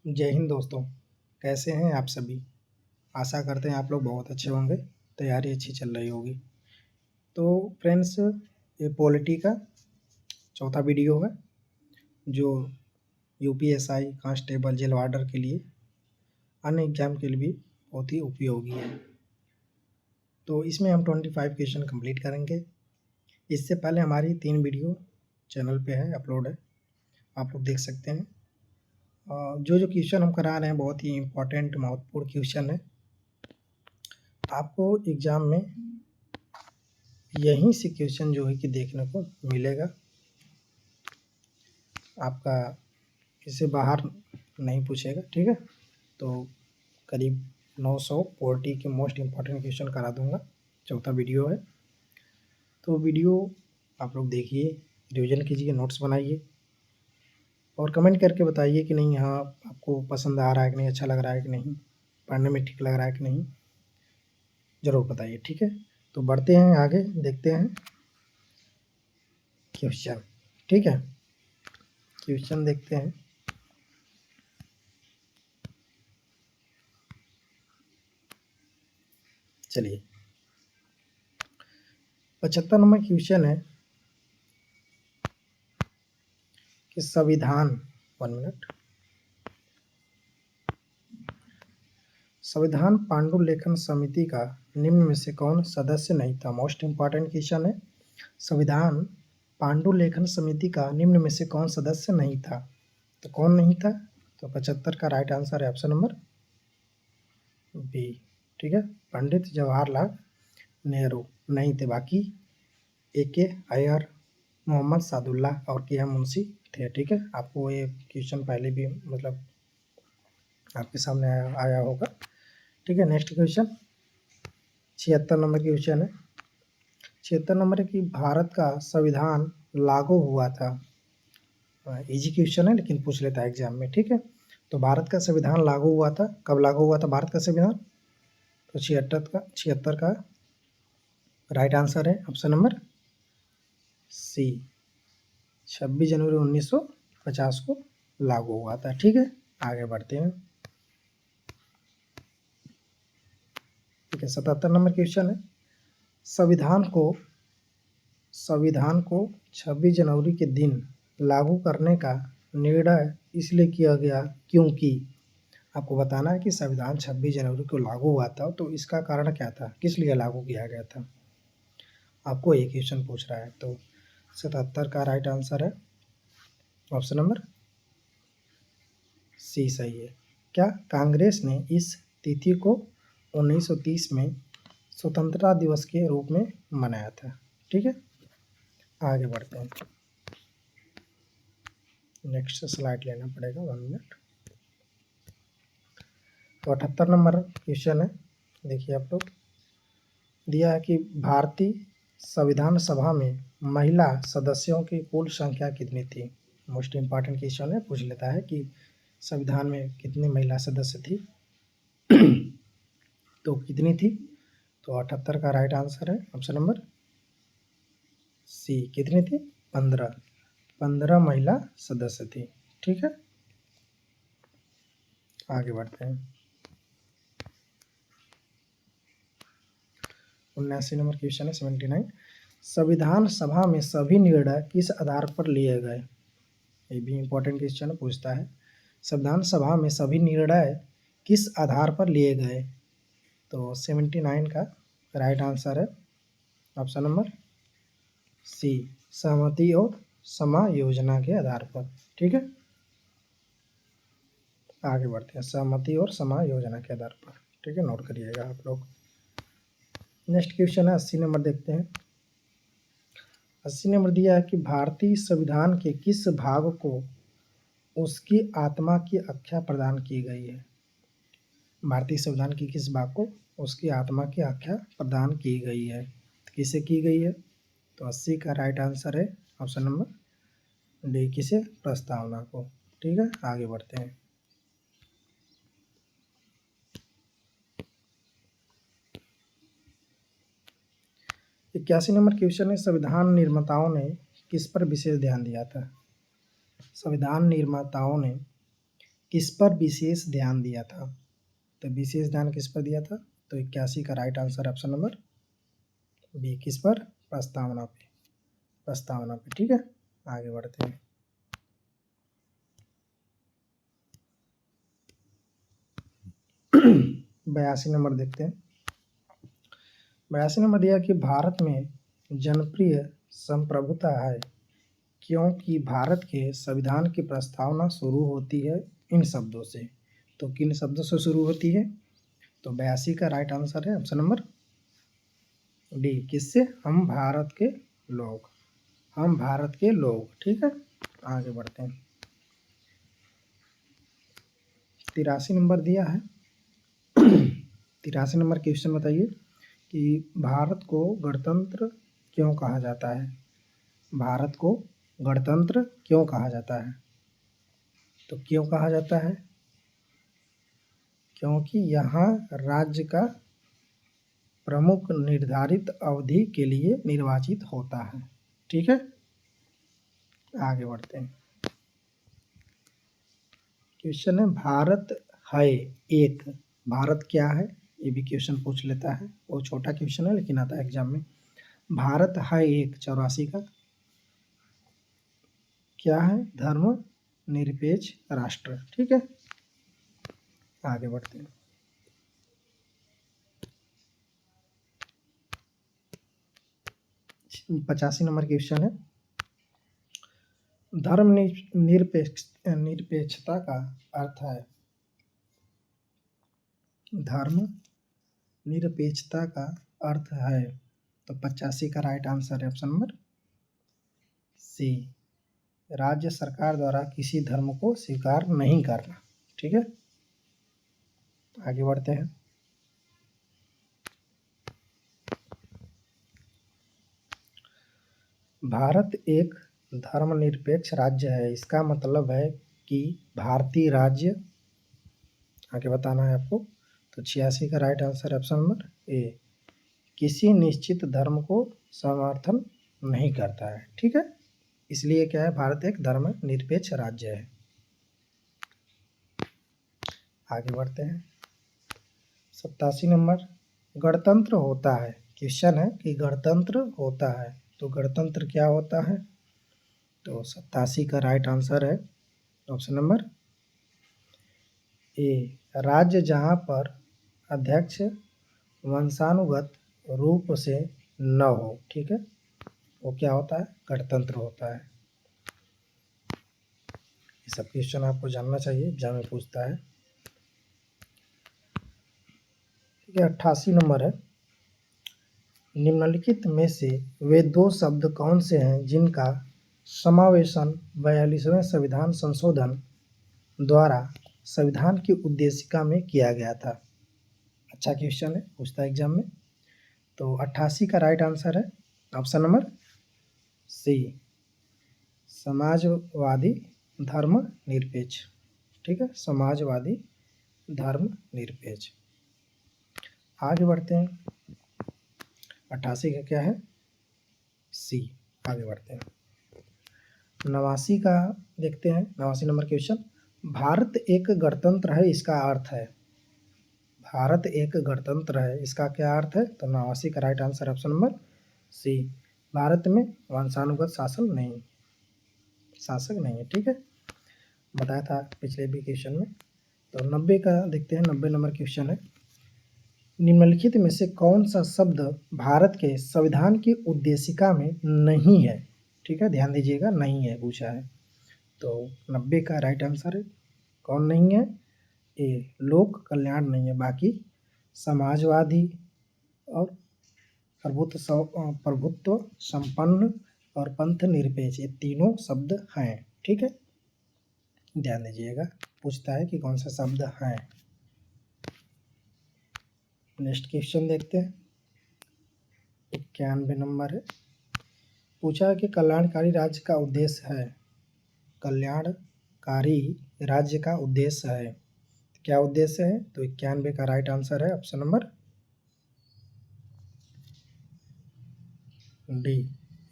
जय हिंद दोस्तों, कैसे हैं आप सभी। आशा करते हैं आप लोग बहुत अच्छे होंगे, तैयारी अच्छी चल रही होगी। तो फ्रेंड्स, ये पॉलिटी का चौथा वीडियो है जो यूपीएसआई, कांस्टेबल, जेल वार्डर के लिए, अन्य एग्जाम के लिए भी बहुत ही उपयोगी है। तो इसमें हम 25 क्वेश्चन कंप्लीट करेंगे। इससे पहले हमारी 3 वीडियो चैनल पे है, अपलोड है, आप लोग देख सकते हैं। जो क्वेश्चन हम करा रहे हैं बहुत ही इम्पोर्टेंट, महत्वपूर्ण क्वेश्चन है। आपको एग्ज़ाम में यहीं से क्वेश्चन जो है कि देखने को मिलेगा, आपका इससे बाहर नहीं पूछेगा, ठीक है। तो करीब 900 पॉलिटी के मोस्ट इम्पॉर्टेंट क्वेश्चन करा दूंगा, चौथा वीडियो है। तो वीडियो आप लोग देखिए, रिवीजन कीजिए, नोट्स बनाइए और कमेंट करके बताइए कि नहीं, हाँ आपको पसंद आ रहा है कि नहीं, अच्छा लग रहा है कि नहीं, पढ़ने में ठीक लग रहा है कि नहीं, ज़रूर बताइए, ठीक है। तो बढ़ते हैं आगे, देखते हैं क्वेश्चन, ठीक है। क्वेश्चन देखते हैं। चलिए, 75 नंबर क्वेश्चन है कि संविधान, 1 मिनट, संविधान पांडुलेखन समिति का निम्न में से कौन सदस्य नहीं था। मोस्ट इम्पॉर्टेंट क्वेश्चन है, संविधान पांडुलेखन समिति का निम्न में से कौन सदस्य नहीं था। तो कौन नहीं था, तो 75 का राइट आंसर है ऑप्शन नंबर बी, ठीक है। पंडित जवाहरलाल नेहरू नहीं थे, बाकी AK अय्यर, मोहम्मद सादुल्लाह और KM मुंशी थे, ठीक है। आपको ये क्वेश्चन पहले भी मतलब आपके सामने आया होगा, ठीक है। नेक्स्ट क्वेश्चन 76 नंबर क्वेश्चन है। 76 नंबर है कि भारत का संविधान लागू हुआ था, इजी क्वेश्चन है लेकिन पूछ लेता है एग्जाम में, ठीक है। तो भारत का संविधान लागू हुआ था, कब लागू हुआ था भारत का संविधान, तो 76 का राइट आंसर है ऑप्शन नंबर सी, 26 जनवरी 1950 को लागू हुआ था, ठीक है। आगे बढ़ते हैं, ठीक है। 77 नंबर क्वेश्चन है, संविधान को 26 जनवरी के दिन लागू करने का निर्णय इसलिए किया गया क्योंकि, आपको बताना है कि संविधान 26 जनवरी को लागू हुआ था, तो इसका कारण क्या था, किस लिए लागू किया गया था, आपको ये क्वेश्चन पूछ रहा है। तो 77 का राइट आंसर है ऑप्शन नंबर सी, सही है। क्या कांग्रेस ने इस तिथि को 1930 में स्वतंत्रता दिवस के रूप में मनाया था, ठीक है। आगे बढ़ते हैं, नेक्स्ट स्लाइड लेना पड़ेगा, 1 मिनट। तो 78 नंबर क्वेश्चन है, देखिए आप लोग, दिया है कि भारतीय संविधान सभा में महिला सदस्यों की कुल संख्या कितनी थी। मोस्ट इम्पॉर्टेंट क्वेश्चन है, पूछ लेता है कि संविधान में कितनी महिला सदस्य थी तो कितनी थी, तो 78 का राइट आंसर है ऑप्शन नंबर सी, कितनी थी, 15 महिला सदस्य थी, ठीक है। आगे बढ़ते हैं, 79 नंबर क्वेश्चन है, 79, संविधान सभा में सभी निर्णय किस आधार पर लिए गए। ये भी इम्पोर्टेंट क्वेश्चन है, पूछता है संविधान सभा में सभी निर्णय किस आधार पर लिए गए। तो 79 का राइट आंसर है ऑप्शन नंबर सी, सहमति और समायोजना के आधार पर, ठीक है। आगे बढ़ते हैं, सहमति और समायोजना के आधार पर, ठीक है, नोट करिएगा आप लोग। नेक्स्ट क्वेश्चन है 80 नंबर, देखते हैं। 80 नंबर दिया है कि भारतीय संविधान के किस भाग को उसकी आत्मा की आख्या प्रदान की गई है। भारतीय संविधान की किस भाग को उसकी आत्मा की आख्या प्रदान की गई है, किसे की गई है, तो 80 का राइट आंसर है ऑप्शन नंबर डी, किसे, प्रस्तावना को, ठीक है। आगे बढ़ते हैं, 81 नंबर क्वेश्चन है, संविधान निर्माताओं ने किस पर विशेष ध्यान दिया था। संविधान निर्माताओं ने किस पर विशेष ध्यान दिया था? तो विशेष ध्यान किस पर दिया था? तो 81 का right answer option number B. किस पर? प्रस्तावना पे। प्रस्तावना पे, ठीक है। आगे बढ़ते हैं। बयासी नंबर देखते हैं। 82 नंबर दिया कि भारत में जनप्रिय संप्रभुता है क्योंकि भारत के संविधान की प्रस्तावना शुरू होती है इन शब्दों से। तो किन शब्दों से शुरू होती है? तो 82 का राइट आंसर है ऑप्शन नंबर डी। किससे? हम भारत के लोग। हम भारत के लोग, ठीक है। आगे बढ़ते हैं। 83 नंबर दिया है। 83 नंबर क्वेश्चन बताइए कि भारत को गणतंत्र क्यों कहा जाता है? भारत को गणतंत्र क्यों कहा जाता है? तो क्यों कहा जाता है? क्योंकि यहाँ राज्य का प्रमुख निर्धारित अवधि के लिए निर्वाचित होता है, ठीक है। आगे बढ़ते हैं। क्वेश्चन है भारत है एक। भारत क्या है? ये भी क्वेश्चन पूछ लेता है। वो छोटा क्वेश्चन है लेकिन आता है एग्जाम में। भारत है एक 84 का क्या है? धर्म निरपेक्ष राष्ट्र, ठीक है। आगे बढ़ते हैं। 85 नंबर क्वेश्चन है। धर्म निरपेक्षता का अर्थ है। धर्म निरपेक्षता का अर्थ है। तो 85 का राइट आंसर है ऑप्शन नंबर सी। राज्य सरकार द्वारा किसी धर्म को स्वीकार नहीं करना, ठीक है। आगे बढ़ते हैं। भारत एक धर्मनिरपेक्ष राज्य है। इसका मतलब है कि भारतीय राज्य, आगे बताना है आपको। तो 86 का right answer option number A. किसी निश्चित धर्म को समर्थन नहीं करता है, ठीक है। इसलिए क्या है? भारत एक धर्मनिरपेक्ष राज्य है। आगे बढ़ते हैं। 87 नंबर गणतंत्र होता है। क्वेश्चन है कि गणतंत्र होता है, तो गणतंत्र क्या होता है? तो 87 का राइट आंसर है ऑप्शन नंबर ए। राज्य जहां पर अध्यक्ष वंशानुगत रूप से न हो, ठीक है, वो क्या होता है? गणतंत्र होता है। ये सब क्वेश्चन आपको जानना चाहिए, एग्जाम में पूछता है, ठीक है। 88 नंबर है। निम्नलिखित में से वे दो शब्द कौन से हैं जिनका समावेशन 42वें संविधान संशोधन द्वारा संविधान की उद्देशिका में किया गया था? अच्छा क्वेश्चन है, पूछता है एग्जाम में। तो 88 का राइट आंसर है ऑप्शन नंबर सी। समाजवादी धर्म निरपेक्ष, ठीक है। समाजवादी धर्म निरपेक्ष। आगे बढ़ते हैं। 88 का क्या है? सी। आगे बढ़ते हैं। 89 का देखते हैं। 89 नंबर क्वेश्चन। भारत एक गणतंत्र है, इसका अर्थ है। भारत एक गणतंत्र है, इसका क्या अर्थ है? तो 89 का right answer option number C. Bharat में वंशानुगत शासक नहीं है, ठीक है। बताया था पिछले भी क्वेश्चन में। तो 90 का देखते हैं। 90 नंबर क्वेश्चन है। निम्नलिखित में से कौन सा शब्द भारत के संविधान की उद्देशिका में नहीं है? ठीक है, ध्यान दीजिएगा, नहीं है पूछा है। तो 90 का राइट आंसर है कौन नहीं है? ए। लोक कल्याण नहीं है। बाकी समाजवादी और प्रभुत्व संपन्न और पंथ निरपेक्ष, ये तीनों शब्द हैं, ठीक है। ध्यान दीजिएगा, पूछता है कि कौन सा शब्द है। नेक्स्ट क्वेश्चन देखते हैं। 91 नंबर है। पूछा है कि कल्याणकारी राज्य का उद्देश्य है। कल्याणकारी राज्य का उद्देश्य है, क्या उद्देश्य है? तो 91 का राइट आंसर है ऑप्शन नंबर डी।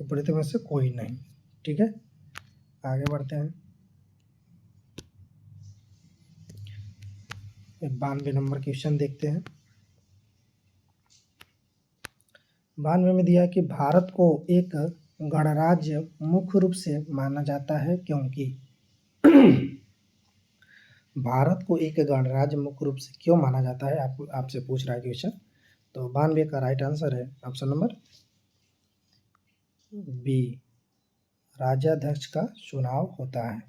उपरोक्त में से कोई नहीं, ठीक है। आगे बढ़ते हैं। 92 नंबर क्वेश्चन देखते हैं। 92 में दिया कि भारत को एक गणराज्य मुख्य रूप से माना जाता है क्योंकि भारत को एक गणराज्य मुख्य रूप से क्यों माना जाता है, आपसे पूछ रहा है क्वेश्चन। तो 92 का राइट आंसर है ऑप्शन नंबर बी, राज्याध्यक्ष का चुनाव होता है।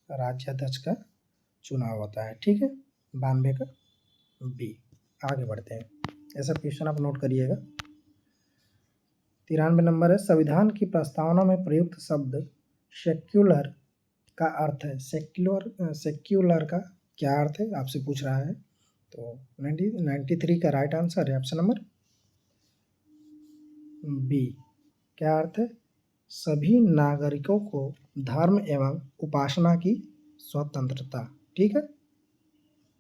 राज्याध्यक्ष का चुनाव होता है, ठीक है। 92 का बी। आगे बढ़ते हैं, ऐसा क्वेश्चन आप नोट करिएगा। 93 नंबर है, संविधान की प्रस्तावना में प्रयुक्त शब्द सेक्युलर का अर्थ है। सेक्युलर का क्या अर्थ है, आपसे पूछ रहा है। तो 93 का राइट आंसर है ऑप्शन नंबर बी। क्या अर्थ है? सभी नागरिकों को धर्म एवं उपासना की स्वतंत्रता, ठीक है।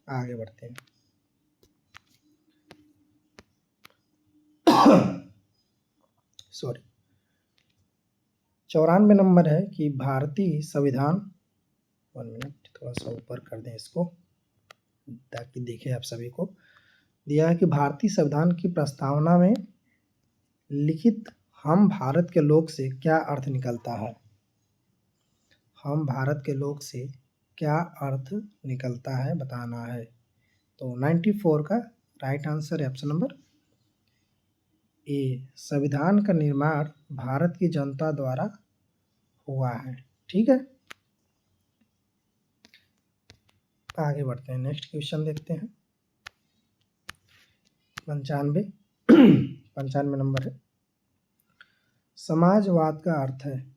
आगे बढ़ते हैं। सॉरी, 94 नंबर है कि भारतीय संविधान, 1 मिनट थोड़ा सा ऊपर कर दें इसको ताकि दिखे आप सभी को। दिया है कि भारतीय संविधान की प्रस्तावना में लिखित हम भारत के लोग से क्या अर्थ निकलता है। हम भारत के लोग से क्या अर्थ निकलता है बताना है। तो 94 का राइट आंसर है ऑप्शन नंबर ए, संविधान का निर्माण भारत की जनता द्वारा हुआ है, ठीक है। आगे बढ़ते हैं, नेक्स्ट क्वेश्चन देखते हैं। 95 नंबर है, समाजवाद का अर्थ है।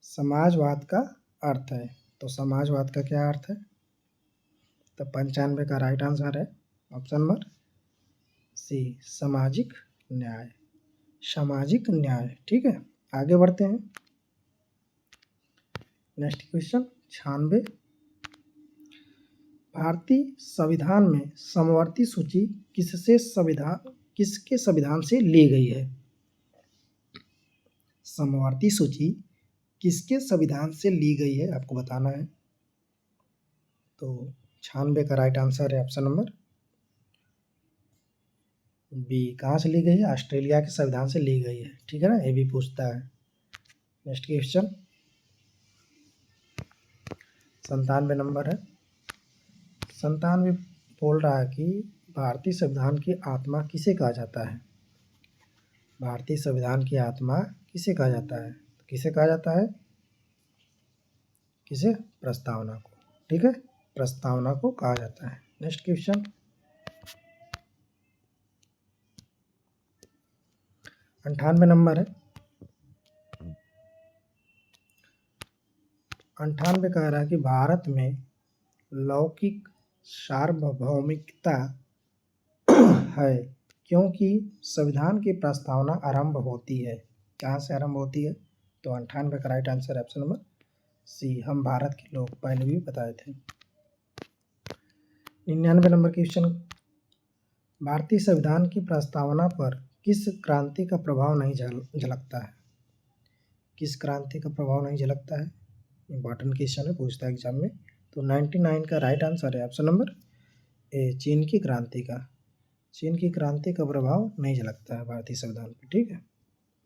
समाजवाद का अर्थ है, तो समाजवाद का क्या अर्थ है। तो 95 का राइट आंसर है ऑप्शन नंबर सी, सामाजिक न्याय। सामाजिक न्याय, ठीक है। आगे बढ़ते हैं, नेक्स्ट क्वेश्चन 96, भारतीय संविधान में समवर्ती सूची किसके संविधान से ली गई है। समवर्ती सूची किसके संविधान से ली गई है आपको बताना है। तो 96 का राइट आंसर है ऑप्शन नंबर बी। कहाँ से ली गई है, ऑस्ट्रेलिया के संविधान से ली गई है, ठीक है ना, ये भी पूछता है। नेक्स्ट क्वेश्चन 97 नंबर है, 97 बोल रहा है कि भारतीय संविधान की आत्मा किसे कहा जाता है। भारतीय संविधान की आत्मा किसे कहा जाता है, तो किसे कहा जाता है, किसे, प्रस्तावना को, ठीक है, प्रस्तावना को कहा जाता है। नेक्स्ट क्वेश्चन 98 नंबर है, 98 कह रहा है कि भारत में लौकिक सार्वभौमिकता है क्योंकि संविधान की प्रस्तावना आरंभ होती है। कहाँ से आरंभ होती है, तो 98 का राइट आंसर है ऑप्शन नंबर सी, हम भारत के लोग, पहले भी बताए थे। 99 नंबर क्वेश्चन, भारतीय संविधान की प्रस्तावना पर किस क्रांति का प्रभाव नहीं झलकता है। किस क्रांति का प्रभाव नहीं झलकता है, इम्पॉर्टेंट क्वेश्चन है, पूछता है एग्जाम में। तो 99 का राइट आंसर है ऑप्शन नंबर ए, चीन की क्रांति का। चीन की क्रांति का प्रभाव नहीं झलकता है भारतीय संविधान पे, ठीक है,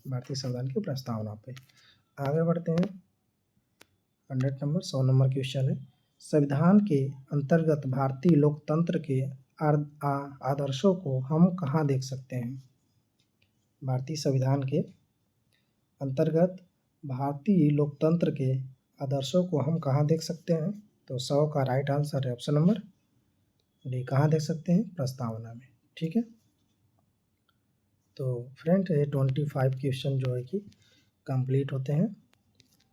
भारतीय संविधान की प्रस्तावना पे। आगे बढ़ते हैं, 100 नंबर क्वेश्चन है, संविधान के अंतर्गत भारतीय लोकतंत्र के आदर्शों को हम कहाँ देख सकते हैं। भारतीय संविधान के अंतर्गत भारतीय लोकतंत्र के आदर्शों को हम कहाँ देख सकते हैं। तो 100 का राइट आंसर है ऑप्शन नंबर डी, कहाँ देख सकते हैं, प्रस्तावना में, ठीक है। तो फ्रेंड ये 25 क्वेश्चन जो है कि कंप्लीट होते हैं,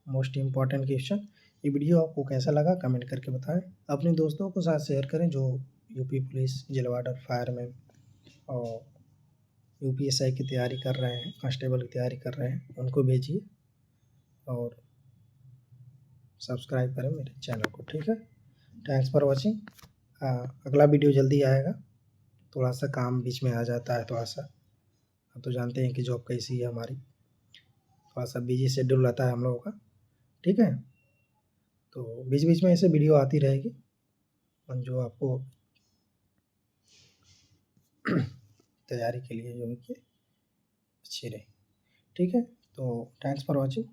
मोस्ट इम्पॉर्टेंट क्वेश्चन। ये वीडियो आपको कैसा लगा कमेंट करके बताएं, अपने दोस्तों को साथ शेयर करें जो यूपी पुलिस, जिला वार्डर, फायरमैन और यूपीएसआई की तैयारी कर रहे हैं, कांस्टेबल की तैयारी कर रहे हैं, उनको भेजिए और सब्सक्राइब करें मेरे चैनल को, ठीक है। Thanks for watching. अगला वीडियो जल्दी आएगा, थोड़ा सा काम बीच में आ जाता है, थोड़ा सा, आप तो जानते हैं कि जॉब कैसी है हमारी, थोड़ा सा बिजी शेड्यूल रहता है हम लोगों का, ठीक है। तो बीच बीच में ऐसे वीडियो आती रहेगी जो आपको तैयारी के लिए जो है कि अच्छी रहे। ठीक है, तो थैंक्स फॉर वॉचिंग।